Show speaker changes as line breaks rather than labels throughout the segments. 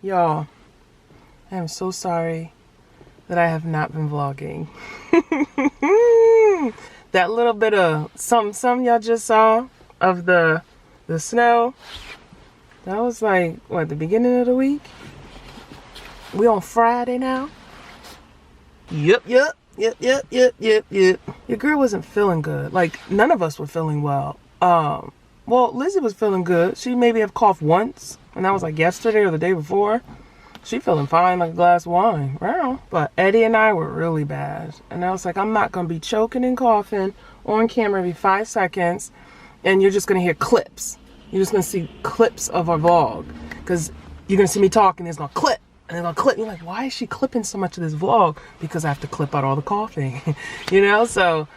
Y'all, I am so sorry that I have not been vlogging. That little bit of some y'all just saw of the snow, that was like, what, the beginning of the week? We on Friday now? Yep. Your girl wasn't feeling good. Like, none of us were feeling well. Well, Lizzie was feeling good. She maybe have coughed once, and that was like yesterday or the day before. She feeling fine like a glass of wine. Wow. But Eddie and I were really bad. And I was like, I'm not going to be choking and coughing on camera every 5 seconds, and you're just going to hear clips. You're just going to see clips of our vlog. Because you're going to see me talking, it's going to clip. And it's going to clip. You're like, why is she clipping so much of this vlog? Because I have to clip out all the coughing. You know? So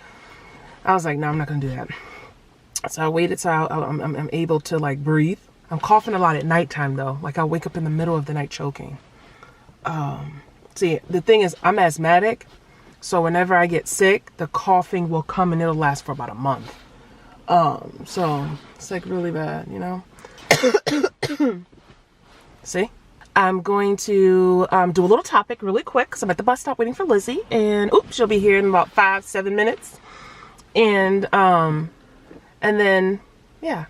I was like, no, I'm not going to do that. So I waited till I'm able to like breathe. I'm coughing a lot at nighttime though. Like I'll wake up in the middle of the night choking. See, the thing is I'm asthmatic. So whenever I get sick, the coughing will come and it'll last for about a month. So it's like really bad, you know? See? I'm going to do a little topic really quick because I'm at the bus stop waiting for Lizzie. And oops, she'll be here in about 5-7 minutes. And then, yeah,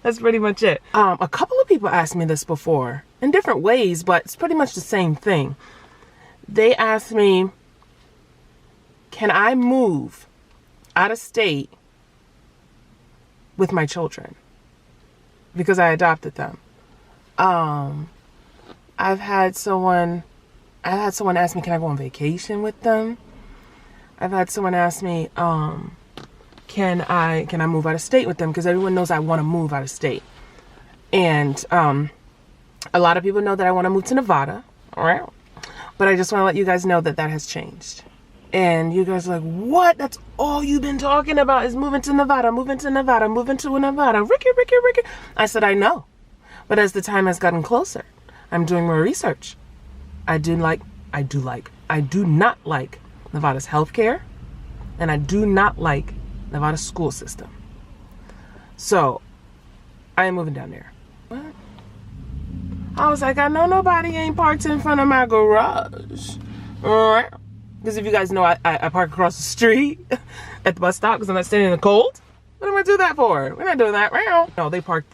that's pretty much it. A couple of people asked me this before in different ways, but it's pretty much the same thing. They asked me, can I move out of state with my children? Because I adopted them. I've had someone ask me, can I go on vacation with them? I've had someone ask me, can I move out of state with them? Because everyone knows I want to move out of state. And a lot of people know that I want to move to Nevada. All right. But I just want to let you guys know that that has changed. And you guys are like, what? That's all you've been talking about is moving to Nevada, moving to Nevada, moving to Nevada. Ricky. I said, I know. But as the time has gotten closer, I'm doing more research. I do not like Nevada's healthcare. And I do not like Nevada school system. So I am moving down there. What? I was like, I know nobody ain't parked in front of my garage. Because if you guys know, I park across the street at the bus stop because I'm not standing in the cold. What am I do that for? We're not doing that. No, they parked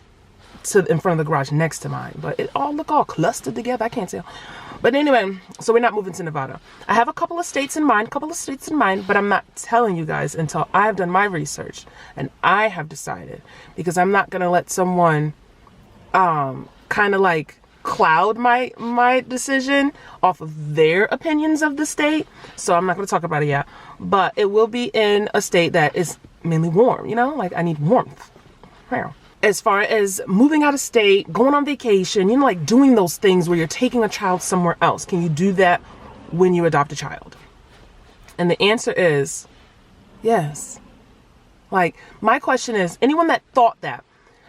in front of the garage next to mine. But it all look all clustered together. I can't tell. But anyway, so we're not moving to Nevada. I have a couple of states in mind, but I'm not telling you guys until I've done my research and I have decided, because I'm not going to let someone kind of like cloud my decision off of their opinions of the state. So I'm not going to talk about it yet, but it will be in a state that is mainly warm, you know, like I need warmth. As far as moving out of state, going on vacation, you know, like doing those things where you're taking a child somewhere else. Can you do that when you adopt a child? And the answer is yes. Like, my question is, anyone that thought that,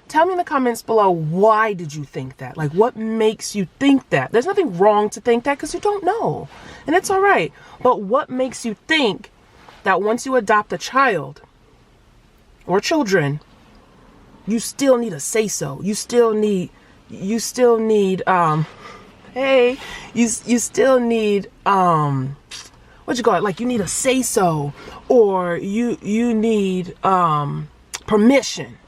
tell me in the comments below, why did you think that? Like, what makes you think that? There's nothing wrong to think that because you don't know. And it's all right. But what makes you think that once you adopt a child or children, you still need a say-so. You still need, hey, you still need, what you call it? Like you need a say-so, or you need, permission.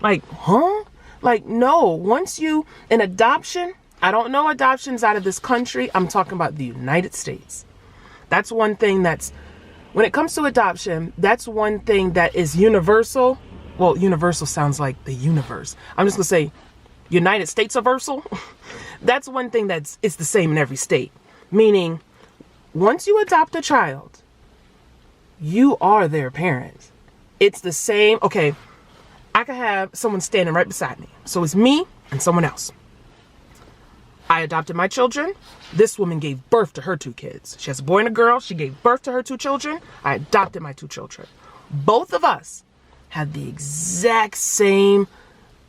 Like, huh? Like, no, once you, in adoption, I don't know adoptions out of this country. I'm talking about the United States. That's one thing that's, when it comes to adoption, that's one thing that is universal. Well, universal sounds like the universe. I'm just going to say United States-versal. That's one thing it's the same in every state. Meaning, once you adopt a child, you are their parent. It's the same. Okay, I could have someone standing right beside me. So it's me and someone else. I adopted my children. This woman gave birth to her 2 kids. She has a boy and a girl. She gave birth to her 2 children. I adopted my 2 children. Both of us had the exact same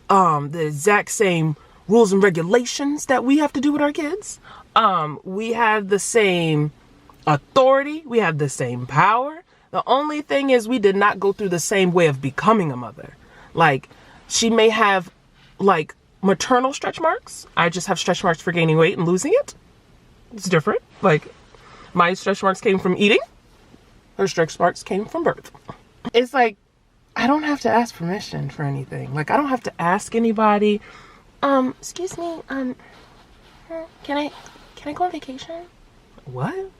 rules and regulations that we have to do with our kids. We have the same authority. We have the same power. The only thing is we did not go through the same way of becoming a mother. Like, she may have like maternal stretch marks. I just have stretch marks for gaining weight and losing it. It's different. Like, my stretch marks came from eating. Her stretch marks came from birth. It's like, I don't have to ask permission for anything. Like, I don't have to ask anybody, excuse me, can I go on vacation? What?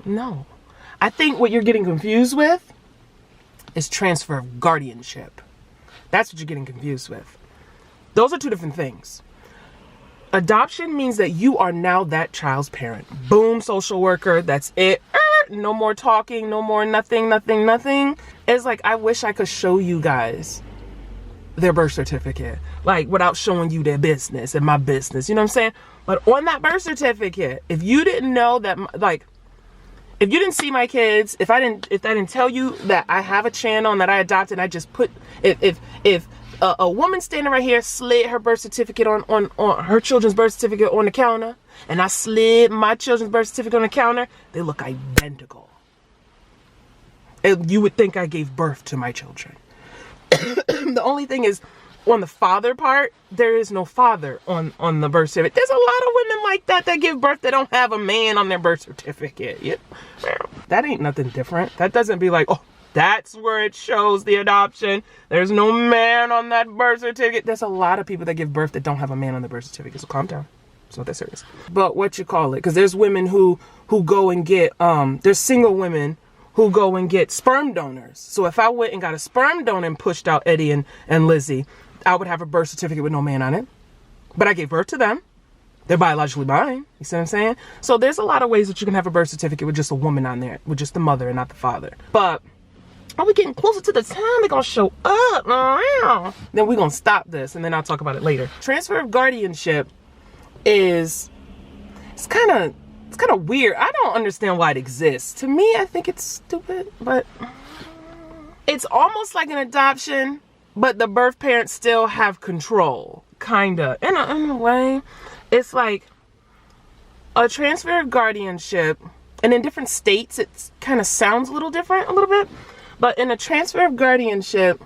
No. I think what you're getting confused with is transfer of guardianship. That's what you're getting confused with. Those are two different things. Adoption means that you are now that child's parent. Boom, social worker, that's it. No more talking, no more nothing. It's like, I wish I could show you guys their birth certificate, like, without showing you their business and my business, you know what I'm saying? But on that birth certificate, if you didn't know that, like, if you didn't see my kids, if I didn't tell you that I have a channel and that I adopted, I just put, if a woman standing right here slid her birth certificate on her children's birth certificate on the counter, and I slid my children's birth certificate on the counter, they look identical. You would think I gave birth to my children. The only thing is, on the father part, there is no father on the birth certificate. There's a lot of women like that give birth that don't have a man on their birth certificate. Yeah. That ain't nothing different. That doesn't be like, oh, that's where it shows the adoption. There's no man on that birth certificate. There's a lot of people that give birth that don't have a man on the birth certificate. So calm down. It's not that serious. But what you call it? Because there's women who go and get, there's single women who go and get sperm donors. So if I went and got a sperm donor and pushed out Eddie and Lizzie, I would have a birth certificate with no man on it. But I gave birth to them. They're biologically mine. You see what I'm saying? So there's a lot of ways that you can have a birth certificate with just a woman on there, with just the mother and not the father. But are we getting closer to the time they're going to show up? Then we're going to stop this, and then I'll talk about it later. Transfer of guardianship it's kind of weird. I don't understand why it exists. To me, I think it's stupid, but it's almost like an adoption, but the birth parents still have control, kinda. In a way, it's like a transfer of guardianship, and in different states, it kind of sounds a little different, a little bit. But in a transfer of guardianship,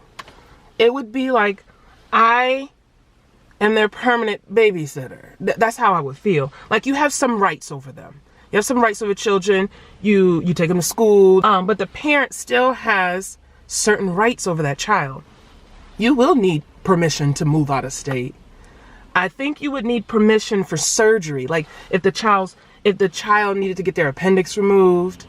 it would be like, I am their permanent babysitter. That's how I would feel. Like, you have some rights over them. You have some rights over children. You take them to school. But the parent still has certain rights over that child. You will need permission to move out of state. I think you would need permission for surgery. Like, if the child needed to get their appendix removed,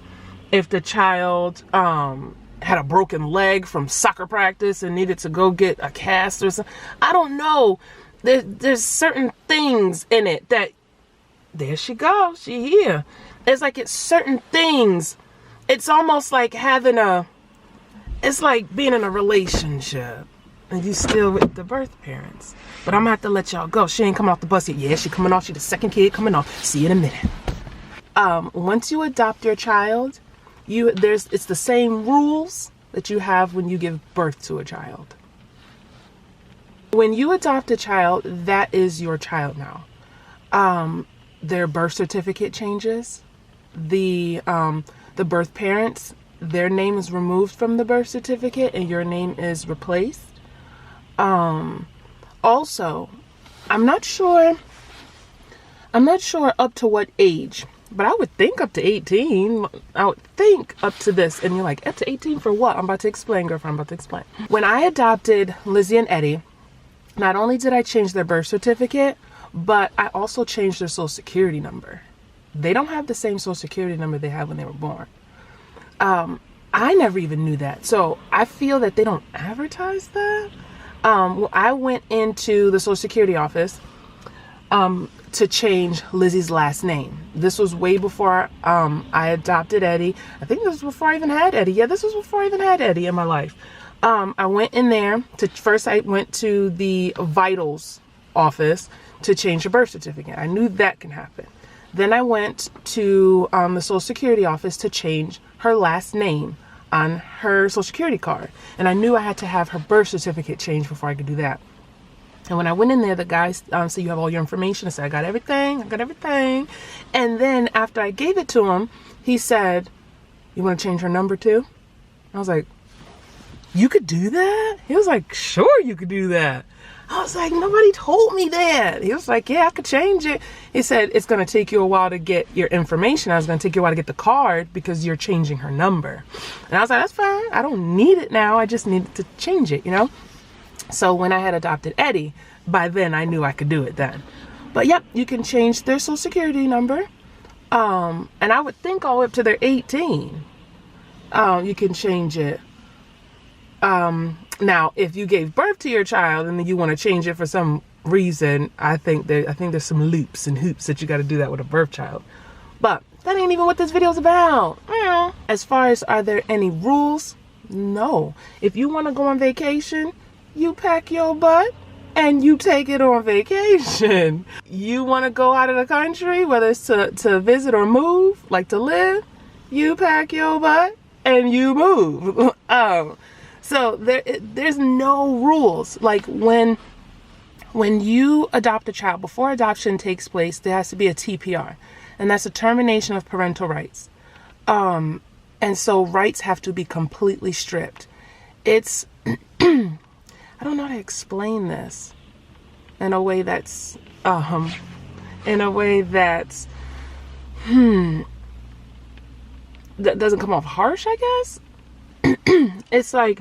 if the child had a broken leg from soccer practice and needed to go get a cast or something. I don't know. There's certain things in it that, there she goes, she here. It's like, it's certain things. It's almost like it's like being in a relationship and you still with the birth parents. But I'm gonna have to let y'all go. She ain't coming off the bus yet. Yeah, she coming off. She the second kid coming off. See you in a minute. Once you adopt your child, it's the same rules that you have when you give birth to a child. When you adopt a child, that is your child now. Their birth certificate changes. The birth parents, their name is removed from the birth certificate and your name is replaced. Also, I'm not sure up to what age, but I would think up to 18. I would think up to this. And you're like, up to 18 for what? I'm about to explain, girlfriend. I'm about to explain. When I adopted Lizzie and Eddie, not only did I change their birth certificate, but I also changed their social security number. They don't have the same social security number they had when they were born. I never even knew that. So I feel that they don't advertise that. Well, I went into the social security office to change Lizzie's last name. This was way before I adopted Eddie. I think this was before I even had Eddie. Yeah, this was before I even had Eddie in my life. I went in there I went to the vitals office to change her birth certificate. I knew that can happen. Then I went to the social security office to change her last name on her social security card. And I knew I had to have her birth certificate changed before I could do that. And when I went in there, the guy said, you have all your information. I said, I got everything. And then after I gave it to him, he said, you want to change her number too? I was like, you could do that? He was like, sure, you could do that. I was like, nobody told me that. He was like, yeah, I could change it. He said, it's going to take you a while to get your information. I was going to take you a while to get the card because you're changing her number. And I was like, that's fine. I don't need it now. I just needed to change it, you know? So when I had adopted Eddie, by then I knew I could do it then. But yep, you can change their social security number. And I would think all the way up to their 18. You can change it. Now, if you gave birth to your child and then you want to change it for some reason, I think there's some loops and hoops that you got to do that with a birth child. But that ain't even what this video is about. As far as, are there any rules? No. If you want to go on vacation, you pack your butt and you take it on vacation. You want to go out of the country, whether it's to visit or move, like to live, you pack your butt and you move. So there's no rules. Like when you adopt a child, before adoption takes place, there has to be a TPR, and that's a termination of parental rights. And so rights have to be completely stripped. It's, I don't know how to explain this in a way that's, that doesn't come off harsh, I guess. It's like,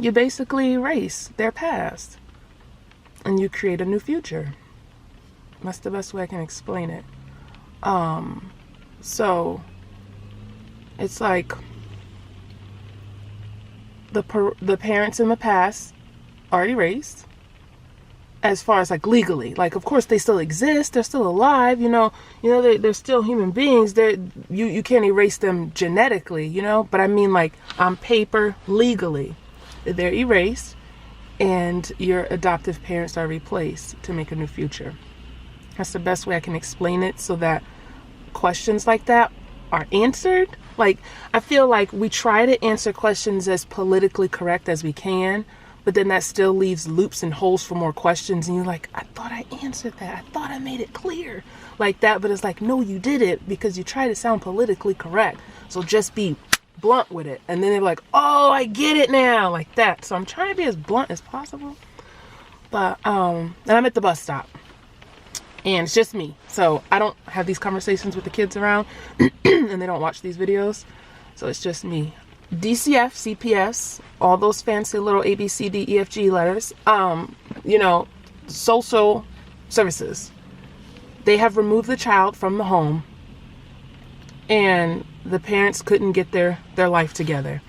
you basically erase their past and you create a new future. That's the best way I can explain it. So it's like the parents in the past are erased as far as like legally. Like, of course they still exist, they're still alive, they're still human beings. You can't erase them genetically, but I mean, like, on paper, legally they're erased, and your adoptive parents are replaced to make a new future. That's the best way I can explain it, so that questions like that are answered. Like, I feel like we try to answer questions as politically correct as we can, but then that still leaves loops and holes for more questions, and you're like, I thought I answered that, I thought I made it clear like that. But it's like, no, you did it because you try to sound politically correct, so just be blunt with it. And then they're like, oh, I get it now, like that. So I'm trying to be as blunt as possible. But and I'm at the bus stop, and it's just me, so I don't have these conversations with the kids around and they don't watch these videos, so it's just me. DCF, CPS, all those fancy little A, B, C, D, E, F, G letters, social services, they have removed the child from the home, and the parents couldn't get their life together.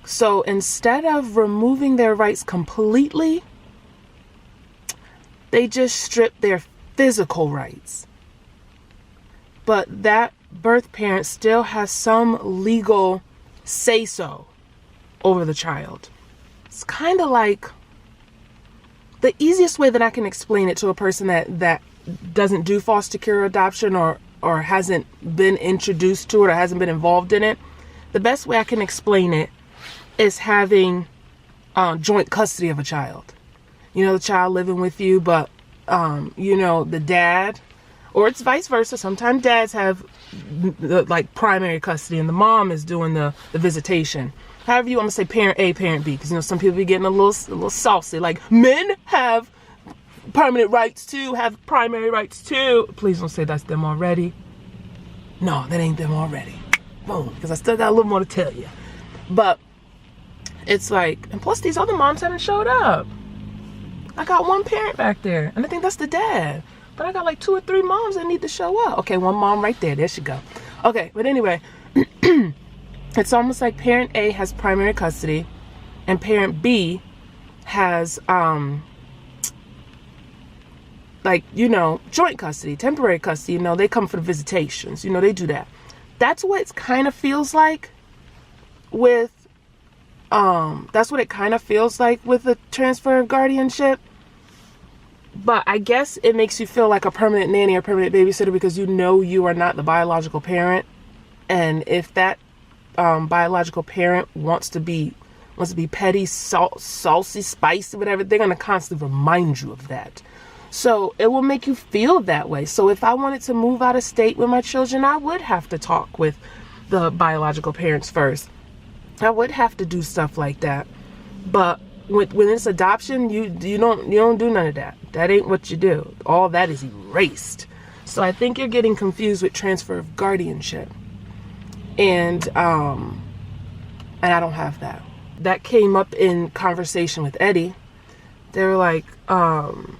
So instead of removing their rights completely, they just stripped their physical rights. But that birth parent still has some legal say-so over the child. It's kind of like, the easiest way that I can explain it to a person that doesn't do foster care adoption or hasn't been introduced to it or hasn't been involved in it, the best way I can explain it is having joint custody of a child. The child living with you, but the dad, or it's vice versa. Sometimes dads have like primary custody and the mom is doing the visitation. However you want to say parent A, parent B, because some people be getting a little saucy. Like, men have permanent rights too, have primary rights too. Please don't say that's them already. No, that ain't them already. Boom, because I still got a little more to tell you. But it's like, and plus these other moms haven't showed up. I got one parent back there, and I think that's the dad. But I got like 2 or 3 moms that need to show up. Okay, one mom right there. There she go. Okay, but anyway, it's almost like parent A has primary custody, and parent B has joint custody, temporary custody. They come for the visitations. They do that. That's what it kind of feels like with the transfer of guardianship. But I guess it makes you feel like a permanent nanny or permanent babysitter because you are not the biological parent. And if that biological parent wants to be petty, saucy, spicy, whatever, they're going to constantly remind you of that. So it will make you feel that way. So if I wanted to move out of state with my children, I would have to talk with the biological parents first. I would have to do stuff like that. But when it's adoption, you don't do none of that. That ain't what you do. All that is erased. So I think you're getting confused with transfer of guardianship. And I don't have that. That came up in conversation with Eddie. They were like, can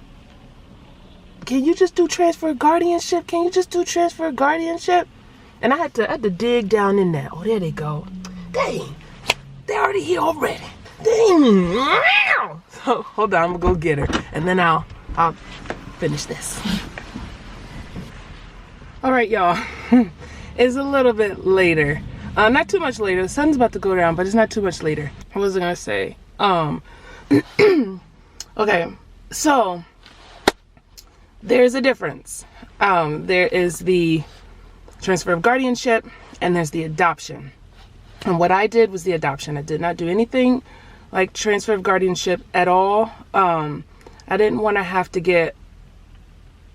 you just do transfer of guardianship? Can you just do transfer of guardianship? And I had to dig down in that. Oh, there they go. Dang, they're already here already. Dang. So hold on, I'm gonna go get her, and then I'll finish this. All right, y'all. It's a little bit later. Not too much later. The sun's about to go down, but it's not too much later. What was I gonna say? Okay, so there's a difference. There is the transfer of guardianship, and there's the adoption. And what I did was the adoption. I did not do anything like transfer of guardianship at all. I didn't want to have to get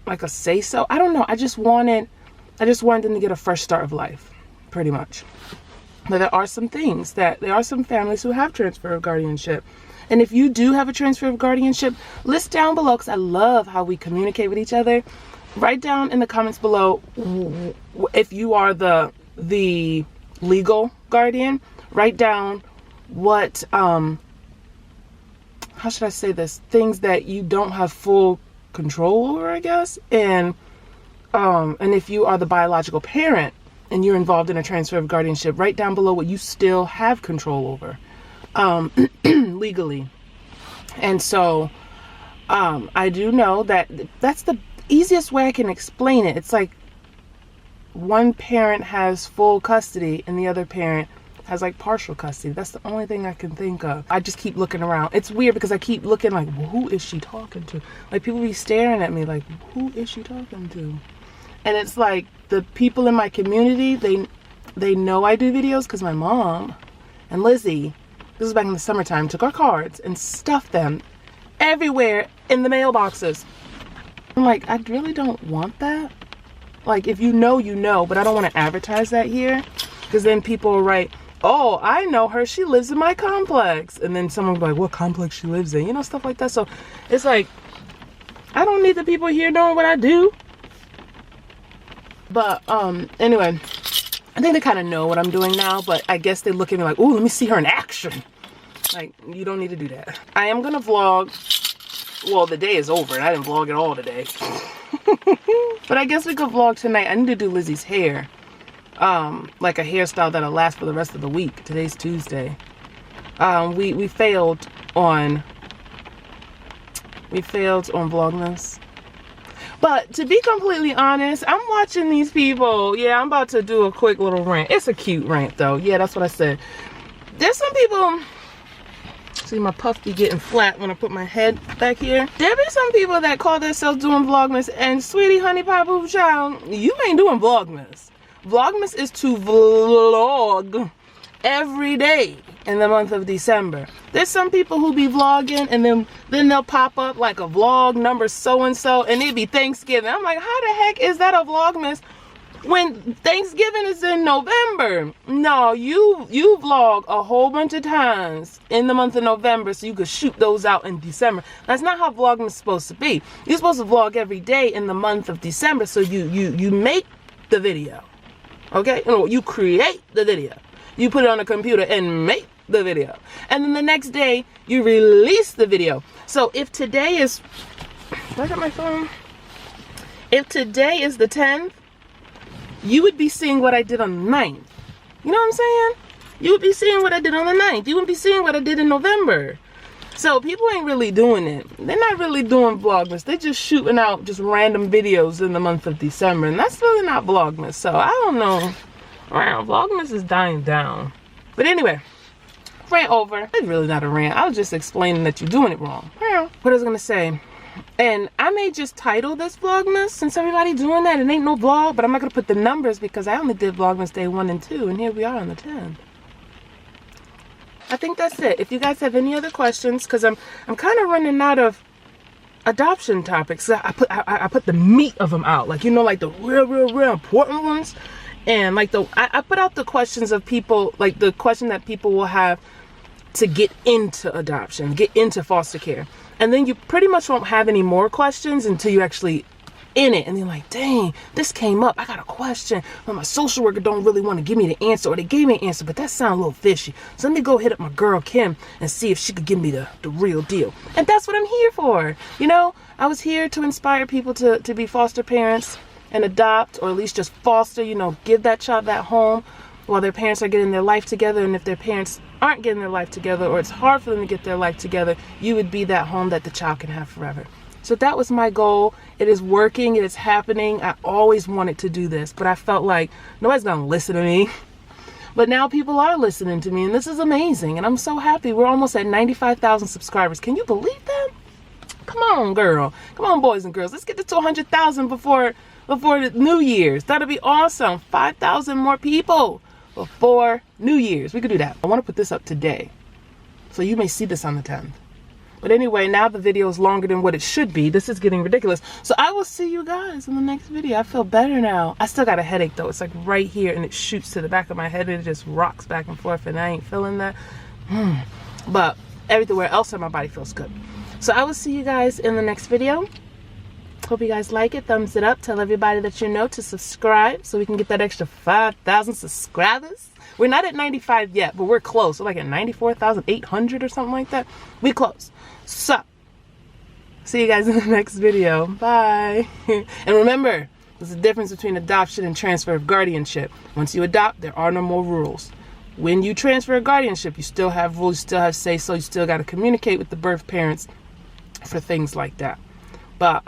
like a say-so. I don't know. I just wanted them to get a fresh start of life, pretty much. But there are some families who have transfer of guardianship. And if you do have a transfer of guardianship, list down below, because I love how we communicate with each other. Write down in the comments below if you are the legal guardian. Write down what, how should I say this? Things that you don't have full control over, I guess. And if you are the biological parent and you're involved in a transfer of guardianship, write down below what you still have control over legally. And so I do know that that's the easiest way I can explain it. It's like one parent has full custody and the other parent has like partial custody. That's the only thing I can think of. I just keep looking around. It's weird because I keep looking like, well, who is she talking to? Like, people be staring at me like, who is she talking to? And it's like the people in my community, they know I do videos because my mom and Lizzie, this was back in the summertime, took our cards and stuffed them everywhere in the mailboxes. I'm like, I really don't want that. Like, if you know, you know, but I don't want to advertise that here, because then people will write, oh, I know her, she lives in my complex. And then someone will be like, what complex she lives in? You know, stuff like that. So it's like, I don't need the people here knowing what I do. But anyway, I think they kind of know what I'm doing now, but I guess they look at me like, ooh, let me see her in action. Like, you don't need to do that. I am gonna vlog. Well, the day is over and I didn't vlog at all today. But I guess we could vlog tonight. I need to do Lizzie's hair. Like a hairstyle that'll last for the rest of the week. Today's Tuesday. We failed on Vlogmas. But to be completely honest, I'm watching these people. Yeah, I'm about to do a quick little rant. It's a cute rant though. Yeah, that's what I said. There's some people, see my puff be getting flat when I put my head back here. There be some people that call themselves doing Vlogmas, and sweetie, honey, pie, boo, child, you ain't doing Vlogmas. Vlogmas is to vlog every day in the month of December. There's some people who be vlogging and then they'll pop up like a vlog number so-and-so and it'd be Thanksgiving. I'm like, how the heck is that a Vlogmas when Thanksgiving is in November? No, you vlog a whole bunch of times in the month of November so you could shoot those out in December. That's not how Vlogmas is supposed to be. You're supposed to vlog every day in the month of December so you make the video. Okay? You create the video. You put it on a computer and make the video. And then the next day, you release the video. So if today is, do I got my phone? If today is the 10th, you would be seeing what I did on the 9th. You know what I'm saying? You would be seeing what I did on the 9th. You wouldn't be seeing what I did in November. So people ain't really doing it. They're not really doing Vlogmas. They're just shooting out just random videos in the month of December. And that's really not Vlogmas. So I don't know. Wow, Vlogmas is dying down. But anyway, rant over. It's really not a rant. I was just explaining that you're doing it wrong. What I was gonna say, and I may just title this Vlogmas since everybody doing that. It ain't no vlog, but I'm not gonna put the numbers because I only did Vlogmas day 1 and 2, and here we are on the 10th. I think that's it. If you guys have any other questions, because I'm kind of running out of adoption topics. I put the meat of them out, like, you know, like the real important ones. And like I put out the questions of people, like the question that people will have to get into adoption, get into foster care. And then you pretty much won't have any more questions until you actually in it. And you're like, dang, this came up. I got a question, but my social worker don't really want to give me the answer, or they gave me an answer, but that sounds a little fishy. So let me go hit up my girl Kim and see if she could give me the real deal. And that's what I'm here for. You know, I was here to inspire people to be foster parents and adopt, or at least just foster, you know, give that child that home while their parents are getting their life together. And if their parents aren't getting their life together, or it's hard for them to get their life together, you would be that home that the child can have forever. So that was my goal. It is working. It is happening. I always wanted to do this, but I felt like nobody's going to listen to me. But now people are listening to me, and this is amazing. And I'm so happy. We're almost at 95,000 subscribers. Can you believe that? Come on, girl. Come on, boys and girls. Let's get to 100,000 before the New Year's. That'll be awesome. 5,000 more people before New Year's. We could do that. I want to put this up today, so you may see this on the 10th. But anyway, now the video is longer than what it should be. This is getting ridiculous. So I will see you guys in the next video. I feel better now. I still got a headache though. It's like right here, and it shoots to the back of my head, and it just rocks back and forth, and I ain't feeling that. But everywhere else in my body feels good. So I will see you guys in the next video. Hope you guys like it. Thumbs it up. Tell everybody that you know to subscribe so we can get that extra 5,000 subscribers. We're not at 95 yet, but we're close. We're like at 94,800 or something like that. We close. So, see you guys in the next video. Bye. And remember, there's a difference between adoption and transfer of guardianship. Once you adopt, there are no more rules. When you transfer a guardianship, you still have rules, you still have say-so, you still got to communicate with the birth parents for things like that. But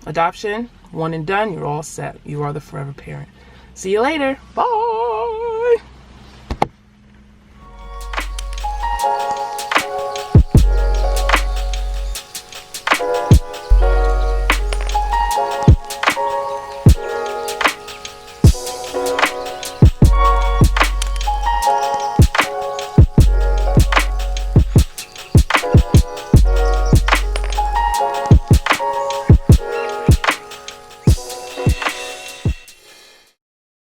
adoption, one and done, you're all set. You are the forever parent. See you later. Bye.